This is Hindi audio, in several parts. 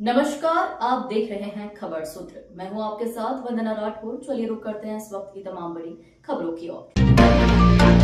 नमस्कार, आप देख रहे हैं खबर सूत्र। मैं हूं आपके साथ वंदना राठौर। चलिए रुक करते हैं इस वक्त की तमाम बड़ी खबरों की ओर।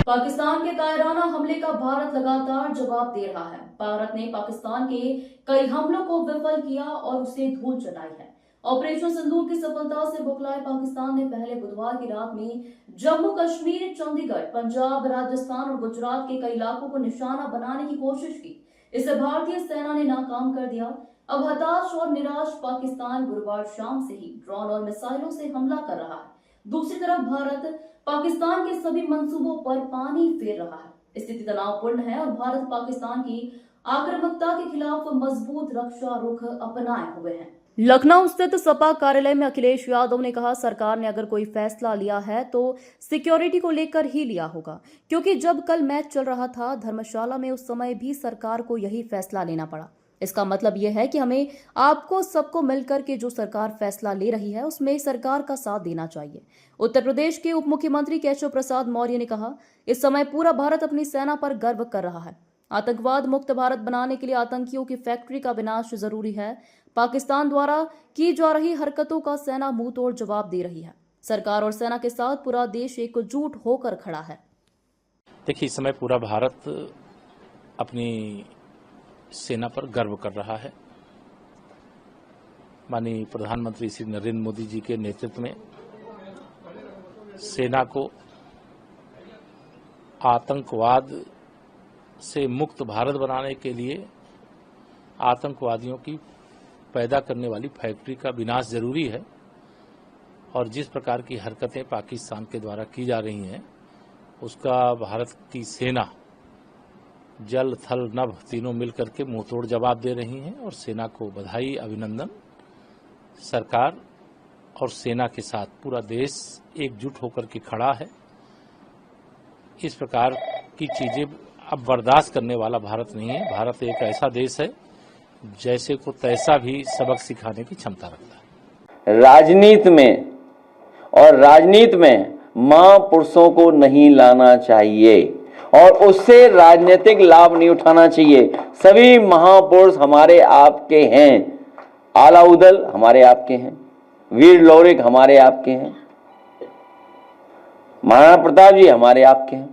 पाकिस्तान के कायराना हमले का भारत लगातार जवाब दे रहा है। भारत ने पाकिस्तान के कई हमलों को विफल किया और उसे धूल चटाई है। ऑपरेशन सिंदूर की सफलता से बौखलाए पाकिस्तान ने पहले बुधवार की रात में जम्मू कश्मीर, चंडीगढ़, पंजाब, राजस्थान और गुजरात के कई इलाकों को निशाना बनाने की कोशिश की। इसे भारतीय सेना ने नाकाम कर दिया। अब हताश और निराश पाकिस्तान गुरुवार शाम से ही ड्रोन और मिसाइलों से हमला कर रहा है। दूसरी तरफ भारत पाकिस्तान के सभी मंसूबों पर पानी फेर रहा है। स्थिति तनावपूर्ण है और भारत पाकिस्तान की आक्रामकता के खिलाफ मजबूत रक्षा रुख अपनाए हुए है। लखनऊ स्थित सपा कार्यालय में अखिलेश यादव ने कहा, सरकार ने अगर कोई फैसला लिया है तो सिक्योरिटी को लेकर ही लिया होगा, क्योंकि जब कल मैच चल रहा था धर्मशाला में, उस समय भी सरकार को यही फैसला लेना पड़ा। इसका मतलब यह है कि हमें आपको सबको मिलकर के जो सरकार फैसला ले रही है उसमें सरकार का साथ देना चाहिए। उत्तर प्रदेश के उप मुख्यमंत्री केशव प्रसाद मौर्य ने कहा, इस समय पूरा भारत अपनी सेना पर गर्व कर रहा है। आतंकवाद मुक्त भारत बनाने के लिए आतंकियों की फैक्ट्री का विनाश जरूरी है। पाकिस्तान द्वारा की जा रही हरकतों का सेना मुंह तोड़ जवाब दे रही है। सरकार और सेना के साथ पूरा देश एकजुट होकर खड़ा है। देखिए, इस समय पूरा भारत अपनी सेना पर गर्व कर रहा है। माननीय प्रधानमंत्री श्री नरेंद्र मोदी जी के नेतृत्व में सेना को आतंकवाद से मुक्त भारत बनाने के लिए आतंकवादियों की पैदा करने वाली फैक्ट्री का विनाश जरूरी है। और जिस प्रकार की हरकतें पाकिस्तान के द्वारा की जा रही हैं उसका भारत की सेना जल, थल, नभ तीनों मिलकर के मुंहतोड़ जवाब दे रही हैं। और सेना को बधाई, अभिनंदन। सरकार और सेना के साथ पूरा देश एकजुट होकर के खड़ा है। इस प्रकार की चीजें अब बर्दाश्त करने वाला भारत नहीं है। भारत एक ऐसा देश है जैसे को तैसा भी सबक सिखाने की क्षमता रखता है। राजनीति में महापुरुषों को नहीं लाना चाहिए और उससे राजनीतिक लाभ नहीं उठाना चाहिए। सभी महापुरुष हमारे आपके हैं। आलाउदल हमारे आपके हैं, वीर लौरिक हमारे आपके हैं, महाराणा प्रताप जी हमारे आपके हैं।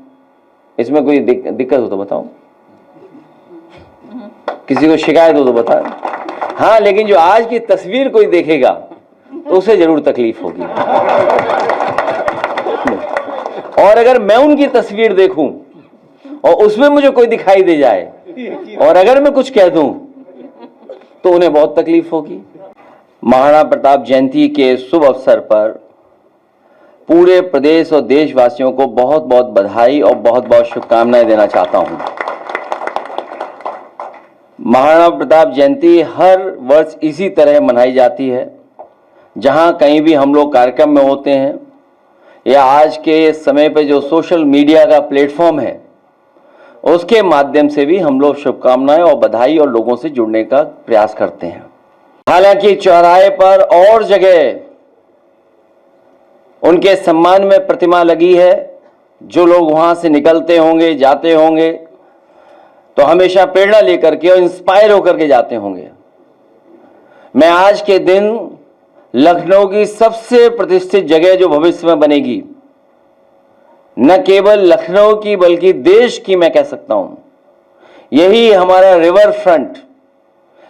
इसमें कोई दिक्कत हो तो बताओ, किसी को शिकायत हो तो बताओ। हाँ, लेकिन जो आज की तस्वीर कोई देखेगा तो उसे जरूर तकलीफ होगी। और अगर मैं उनकी तस्वीर देखूं और उसमें मुझे कोई दिखाई दे जाए और अगर मैं कुछ कह दूं तो उन्हें बहुत तकलीफ होगी। महाराणा प्रताप जयंती के शुभ अवसर पर पूरे प्रदेश और देशवासियों को बहुत बहुत बधाई और बहुत बहुत शुभकामनाएं देना चाहता हूं। महाराणा प्रताप जयंती हर वर्ष इसी तरह मनाई जाती है। जहां कहीं भी हम लोग कार्यक्रम में होते हैं या आज के समय पे जो सोशल मीडिया का प्लेटफॉर्म है उसके माध्यम से भी हम लोग शुभकामनाएं और बधाई और लोगों से जुड़ने का प्रयास करते हैं। हालांकि चौराहे पर और जगह उनके सम्मान में प्रतिमा लगी है। जो लोग वहां से निकलते होंगे, जाते होंगे तो हमेशा प्रेरणा लेकर के और इंस्पायर होकर के जाते होंगे। मैं आज के दिन लखनऊ की सबसे प्रतिष्ठित जगह जो भविष्य में बनेगी, न केवल लखनऊ की बल्कि देश की मैं कह सकता हूं, यही हमारा रिवर फ्रंट,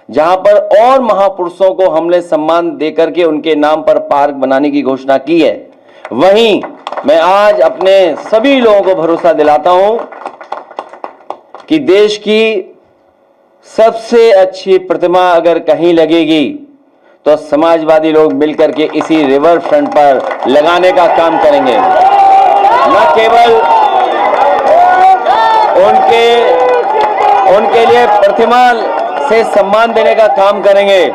जहां पर और महापुरुषों को हमने सम्मान देकर के उनके नाम पर पार्क बनाने की घोषणा की है। वहीं मैं आज अपने सभी लोगों को भरोसा दिलाता हूं कि देश की सबसे अच्छी प्रतिमा अगर कहीं लगेगी तो समाजवादी लोग मिलकर के इसी रिवर फ्रंट पर लगाने का काम करेंगे। न केवल उनके लिए प्रतिमा से सम्मान देने का काम करेंगे,